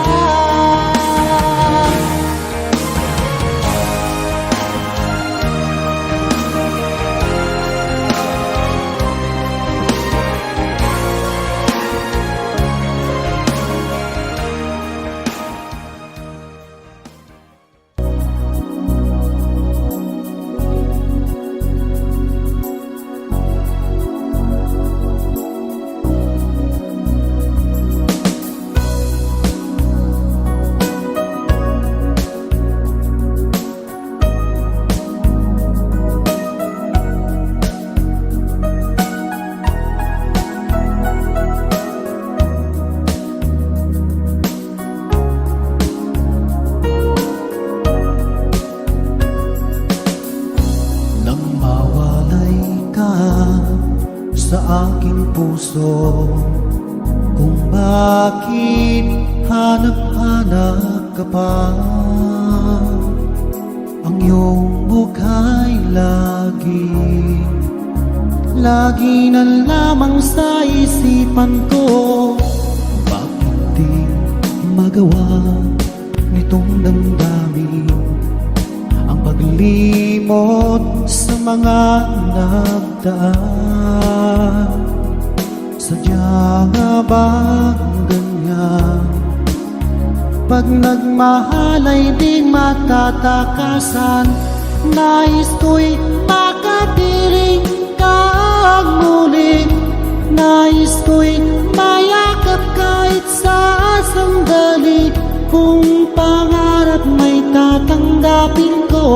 Nang mawalay ka sa aking puso, kung bakit hanap-hanap ka pa, ang iyong mukha'y lagi na lamang sa isipan ko. Bakit di magawa nitong damdamin ang paglimot sa mga nagdaan? Sadya nga bang ganyan? Pag nagmahal ay di matatakasan. Nais ko'y makapiling ka muli. Nais ko'y mayakap kahit sa sandali. Kung pangarap may tatanggapin ko,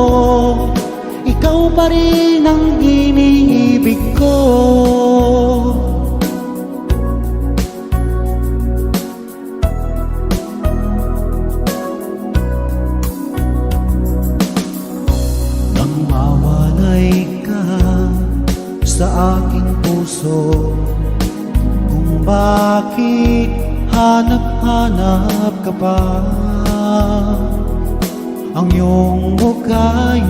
ikaw pa rin ang iniibig ko. hanap-hanap ka pa. Ang iyong mukha'y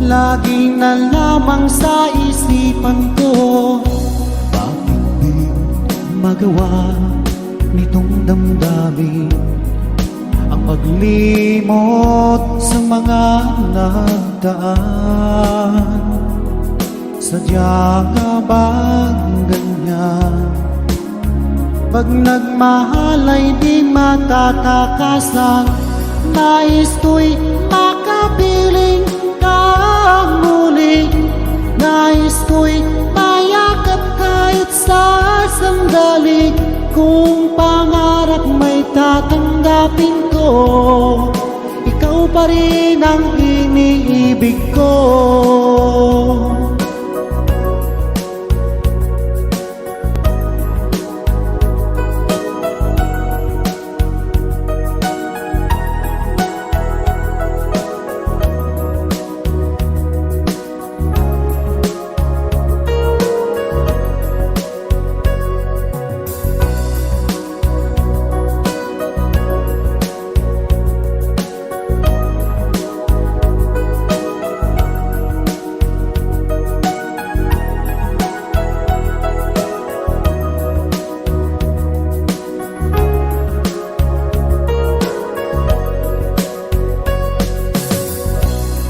lagi na lamang sa isipan ko. Bakit di magawa nitong damdamin ang paglimot sa mga nagdaan? Sadya ka bang ganyan? Pag nagmahal ay di matatakasan. Nais ko'y makapiling kang muli. Nais ko'y mayakap kahit sa sandali. Kung pangarap may tatanggapin ko, ikaw pa rin ang iniibig ko.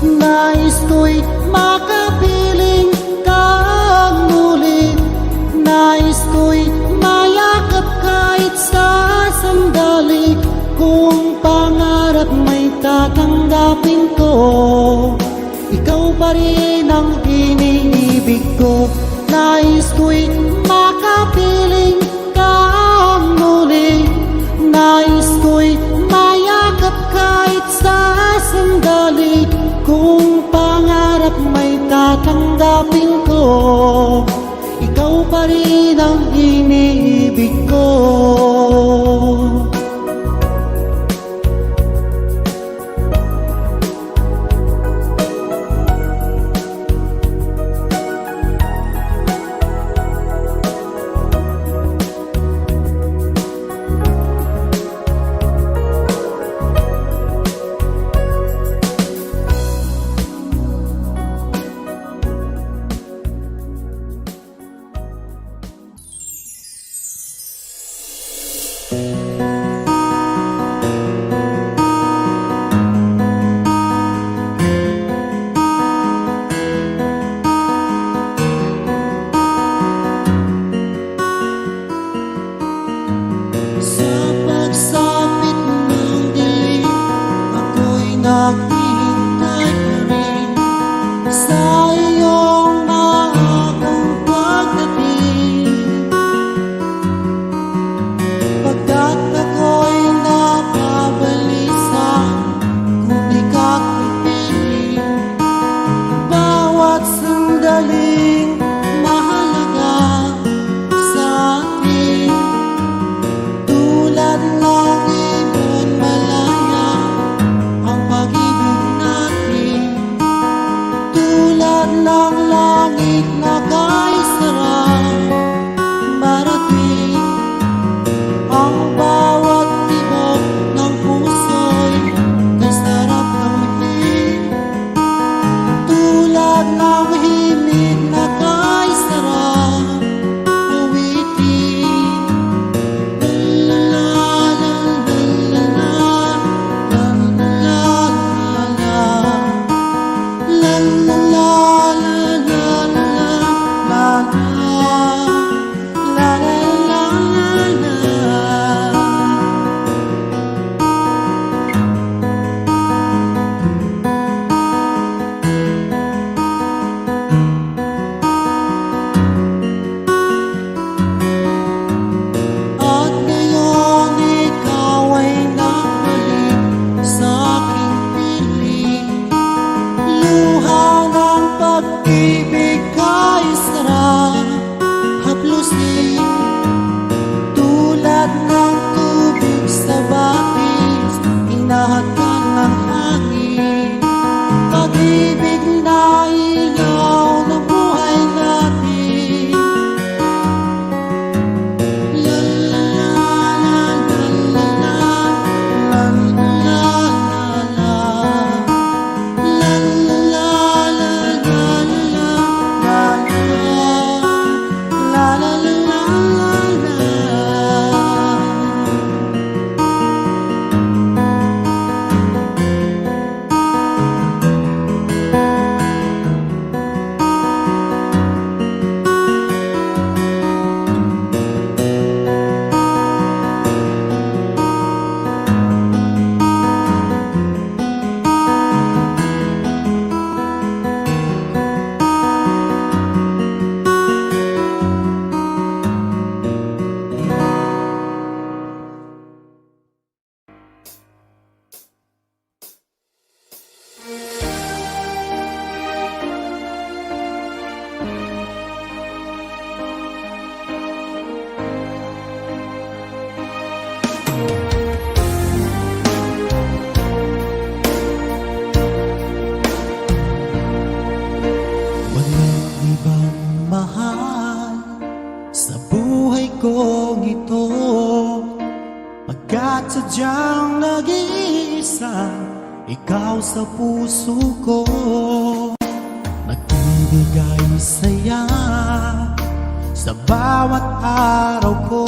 Nais ko'y makapiling kang muli. Nais ko'y mayakap kahit sa sandali. Kung pangarap may tatanggapin ko, ikaw pa rin ang iniibig ko. Nais ko'y makapiling kang muli. Nais ko'y mayakap kahit sa sandali. Kung pangarap may tatanggapin ko, ikaw pa rin ang iniibig ko. kong ito, pagkat sadyang nag-iisa ikaw sa puso ko. Nagbibigay saya sa bawat araw ko,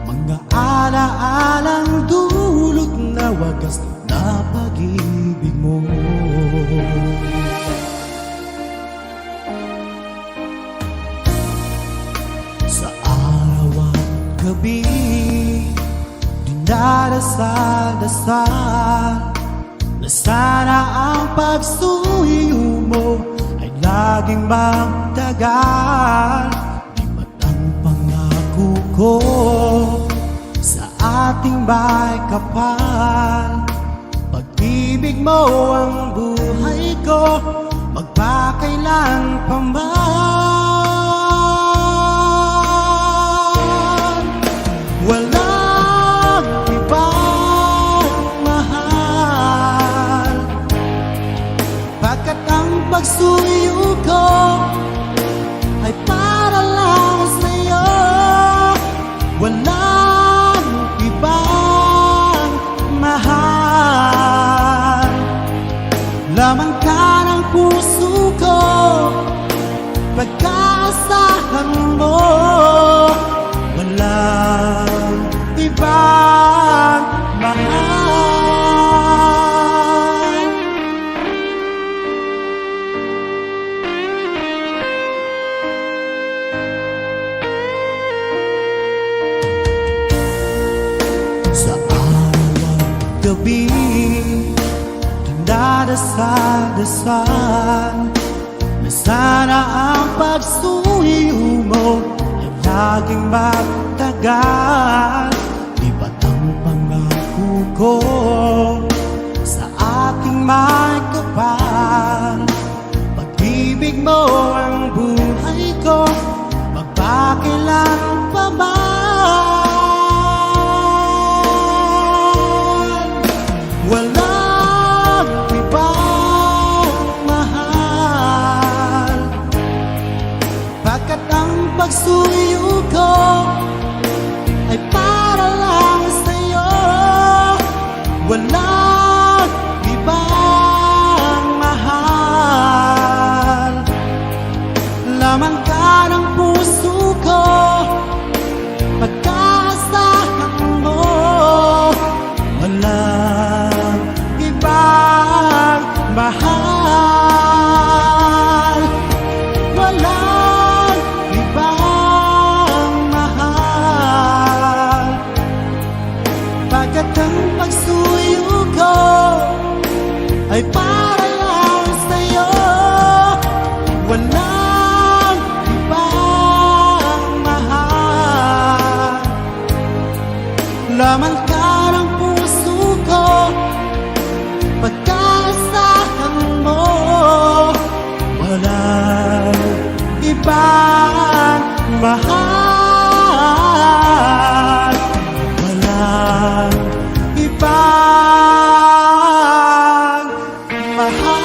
mga alaalang dulot na wagas na pag-ibig mo. Sa araw at gabi, dinarasal-dasal na sana ang pagsuyo mo ay laging magtagal. Di ba't ang pangako ko sa ating may kapal, pag-ibig mo ang buhay ko magpakailan pa man. Walang ibang mahal, pagkat ang pagsuyo ko ay para lang sa'yo. Walang ibang mahal, laman ka ng puso ko, pagkaasahan mo. Walang ibang mahal. Sa araw at gabi, dinadasal-dasal na sana ang pagsuyo mo ay laging magtagal. Di ba't ang pangako ko sa ating may kapal, pag-ibig mo ang buhay ko magpakailan pa man. Walang ibang mahal, pagkat ang pagsuyo ko ay para lang sa'yo. Walang ibang mahal, laman ka ng puso ko, pagkaasahan mo. Walang ibang mahal, walang ibang mahal, pagkat ang pagsuyo ko ay para lang sa'yo. Walang ibang mahal, laman ka ng puso ko, pagkaasahan mo. Walang ibang mahal, walang ibang mahal.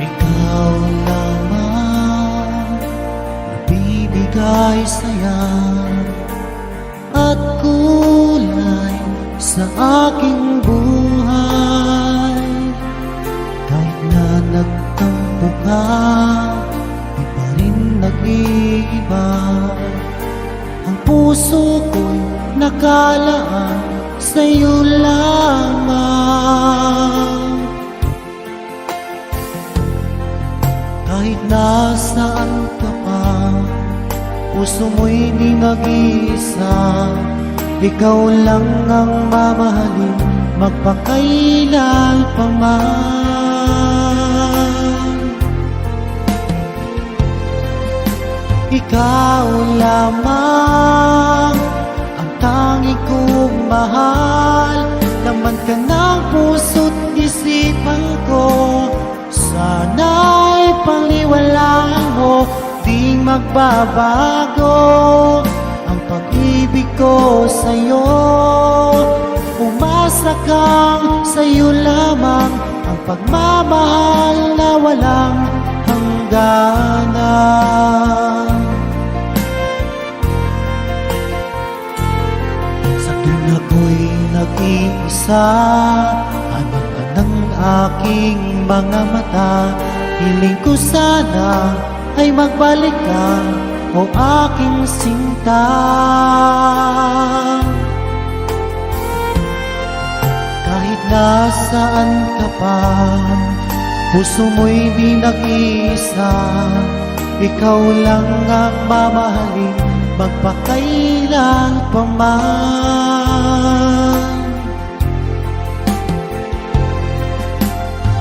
Ikaw lamang nagbibigay saya at kulay sa aking buhay. Kahit na nagtampo ka, di pa rin nag-iiba. Ang puso ko'y nakalaan sa'yo lamang. Kahit nasaan ka pa, puso mo'y di nag-iisa. Ikaw lang ang mamahalin magpakailan pa man. Ikaw lamang ang magmamahal. Laman ka ng puso't isipan ko, sana'y paniwalaan mo, di magbabago ang pag-ibig ko sa'yo. Umasa kang sa'yo lamang ang pagmamahal na walang hangganan. Sa tuwing ako'y nag-iisa, hanap ka ng aking mga mata. Hiling ko sana ay magbalik ka, o aking sinta. Kahit nasaan ka pa, puso mo'y di nag-iisa. Ikaw lang ang mamahalin, magpakailan pa man.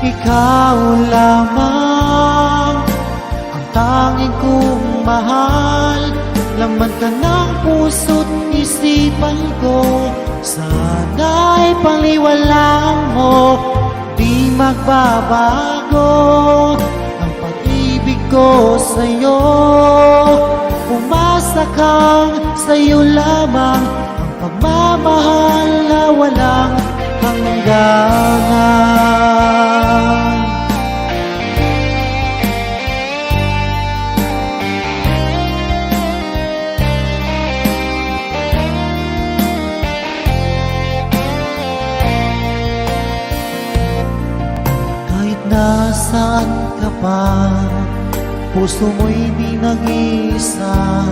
Ikaw lamang ang tanging kong mahal. Laman ka ng puso't isipan ko, sana'y paniwalaan mo, di magbabago ang pag-ibig ko sa'yo. Umasa kang sa'yo lamang ang pagmamahal na walang hangganan. Nasaan ka pa, puso mo'y di nag-iisa.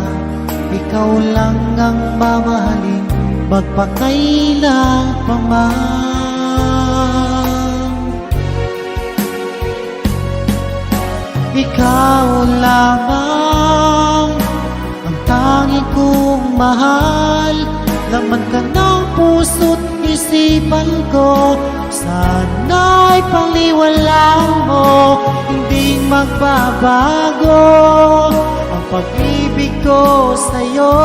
Ikaw lang ang mamahalin, magpakailan pa man. Ikaw lamang ang tanging kong mahal. Laman ka ng puso't isipan ko, sana'y paniwalaan mo, hindi magbabago ang pag-ibig ko sa'yo.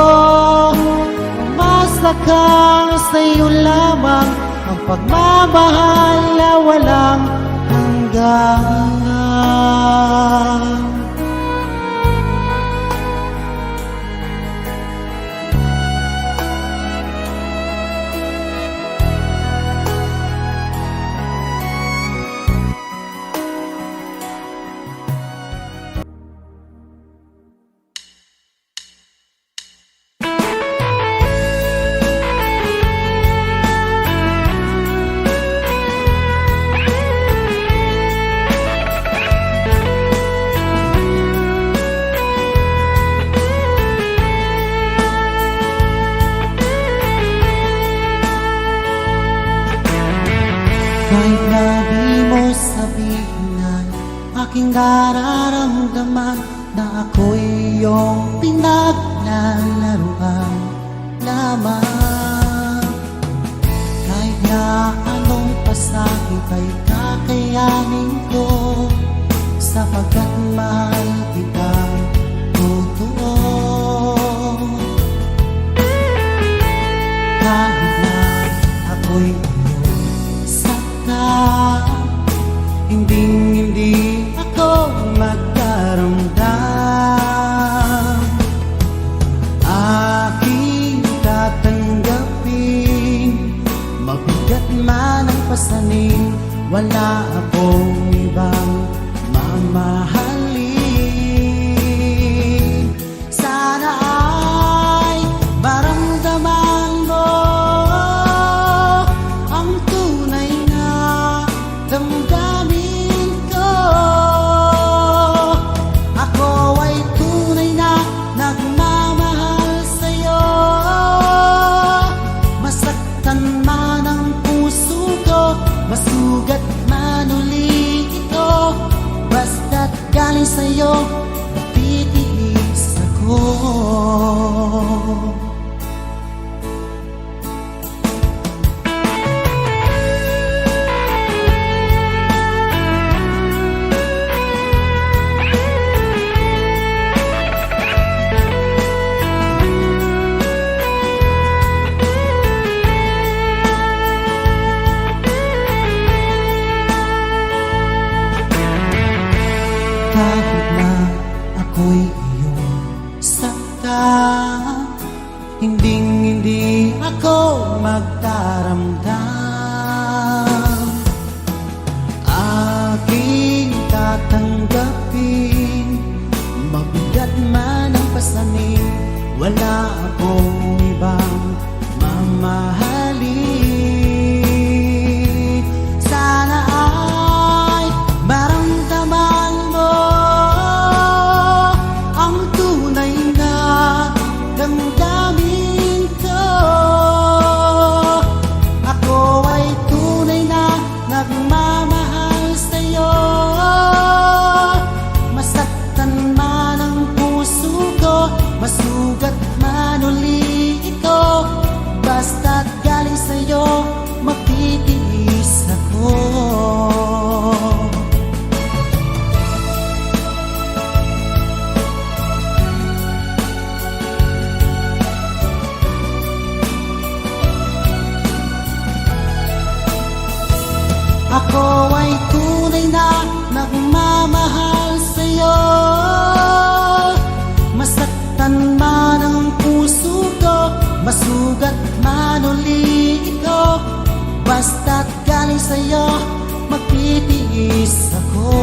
Umasa kang sa'yo lamang ang pagmamahal na walang hangganan. Kahit na di mo sabihin, aking nararamdaman na ako'y iyong pinaglalaruan lamang. Kahit na anong pasakit ay kakayanin ko, sapagkat mahal kita totoo. Kahit na ako'y hindi ako magkaramdam, aking tatanggapin. Mabigat man ang pasanin, wala akong ibang mamahalin. Sana ay maramdaman mo ang tunay na damdamin ko. Ako ay tunay na nagmamahal sa'yo. Masaktan man ang puso ko, masugat man uli ito, basta't ako magdaramdam. Aking tatanggapin, mabigat man ang pasanin, wala akong ibang mamahalin. Sana ay maramdaman mo ang tunay na damdamin ko. Ako ay tunay na nagmamahal sa'yo. Masaktan man ang puso ko, masugat man uli ito, basta't galing sa'yo, magtitiis ako. Ako ay tunay na nagmamahal sa'yo. Masaktan man ang puso ko, masugat man uli ito, basta't galing sa'yo, magtitiis ako.